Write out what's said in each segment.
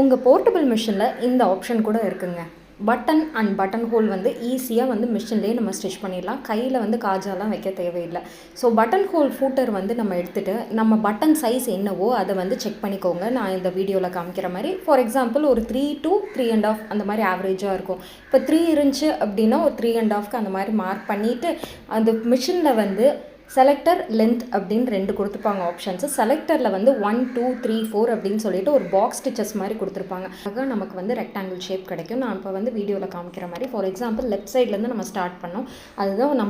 உங்கள் போர்ட்டபிள் மிஷினில் இந்த ஆப்ஷன் கூட இருக்குங்க. பட்டன் அண்ட் பட்டன் ஹோல் வந்து ஈஸியாக வந்து மிஷின்லேயே நம்ம ஸ்டிச் பண்ணிடலாம். கையில் வந்து காஜாலாம் வைக்க தேவையில்லை. ஸோ பட்டன் ஹோல் ஃபூட்டர் வந்து நம்ம எடுத்துகிட்டு நம்ம பட்டன் சைஸ் என்னவோ அதை வந்து செக் பண்ணிக்கோங்க. நான் இந்த வீடியோவில் காமிக்கிற மாதிரி ஃபார் எக்ஸாம்பிள் ஒரு 3 to 3.5 அந்த மாதிரி ஆவரேஜாக இருக்கும். இப்போ 3 இருந்துச்சு அப்படின்னா ஒரு 3.5க்கு அந்த மாதிரி மார்க் பண்ணிவிட்டு அந்த மிஷினில் வந்து செலக்டர் லென்த் அப்படின்னு 2 கொடுத்துருப்பாங்க ஆப்ஷன்ஸு. செலக்டரில் வந்து 1 2 3 4 அப்படின்னு சொல்லிட்டு ஒரு பாக்ஸ் ஸ்டிச்சஸ் மாதிரி கொடுத்துருப்பாங்க. ஆக நமக்கு வந்து ரெக்டாங்கிள் ஷேப் கிடைக்கும். நான் இப்போ வந்து வீடியோவில் காமிக்கிற மாதிரி ஃபார் எக்ஸாம்பிள் லெஃப்ட் சைட்லேருந்து நம்ம ஸ்டார்ட் பண்ணோம். அதுதான்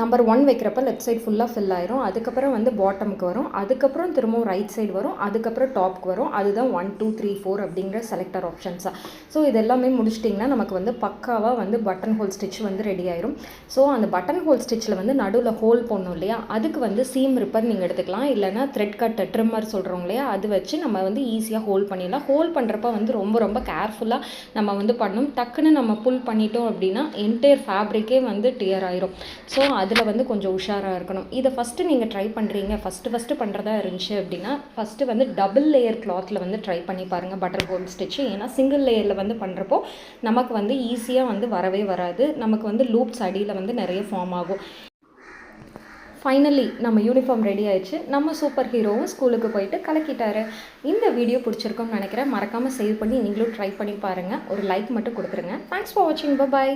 நம்பர் 1 வைக்கிறப்ப லெஃப்ட் சைட் ஃபுல்லாக ஃபில் ஆயிரும். அதுக்கப்புறம் வந்து பாட்டமுக்கு வரும். அதுக்கப்புறம் திரும்பவும் ரைட் சைடு வரும். அதுக்கப்புறம் டாப்க்கு வரும். அதுதான் 1 2 3 4 அப்படிங்கிற செலக்டர் ஆப்ஷன்ஸாக. ஸோ இது எல்லாமே முடிச்சிட்டிங்கன்னா நமக்கு வந்து பக்காவாக வந்து பட்டன் ஹோல் ஸ்டிச் வந்து ரெடி ஆயிரும். ஸோ அந்த பட்டன் ஹோல் ஸ்டிச்சில் வந்து நடுவில் ஹோல் போடணும் இல்லையா, அதுக்கு வந்து சீம் ரிப்பர் நீங்கள் எடுத்துக்கலாம். இல்லைனா த்ரெட் கட் ட்ரிம்மர் சொல்கிறோம் இல்லையா, அது வச்சு நம்ம வந்து ஈஸியாக ஹோல் பண்ணிடலாம். ஹோல் பண்ணுறப்ப வந்து ரொம்ப கேர்ஃபுல்லாக நம்ம வந்து பண்ணணும். டக்குன்னு நம்ம புல் பண்ணிட்டோம் அப்படின்னா என்டையர் ஃபேப்ரிக்கே வந்து டியர் ஆயிரும். ஸோ அதில் வந்து கொஞ்சம் உஷாராக இருக்கணும். இதை ஃபஸ்ட்டு நீங்கள் ட்ரை பண்ணுறீங்க, ஃபஸ்ட்டு பண்ணுறதா இருந்துச்சு அப்படின்னா ஃபஸ்ட்டு வந்து டபுள் லேயர் கிளாத்தில் வந்து ட்ரை பண்ணி பாருங்கள் பட்டன் ஹோல் ஸ்டிச்சு. ஏன்னா சிங்கிள் லேயரில் வந்து பண்ணுறப்போ நமக்கு வந்து ஈஸியாக வந்து வரவே வராது. நமக்கு வந்து லூப்ஸ் அடியில் வந்து நிறைய ஃபார்ம் ஆகும். ஃபைனலி நம்ம யூனிஃபார்ம் ரெடி ஆயிடுச்சு. நம்ம சூப்பர் ஹீரோவும் ஸ்கூலுக்கு போயிட்டு கலக்கிட்டாரு. இந்த வீடியோ பிடிச்சிருக்கும்னு நினைக்கிறேன். மறக்காமல் சேவ் பண்ணி நீங்களும் ட்ரை பண்ணி பாருங்கள். ஒரு லைக் மட்டும் கொடுத்துருங்க. தேங்க்ஸ் ஃபார் வாட்சிங். பாய்.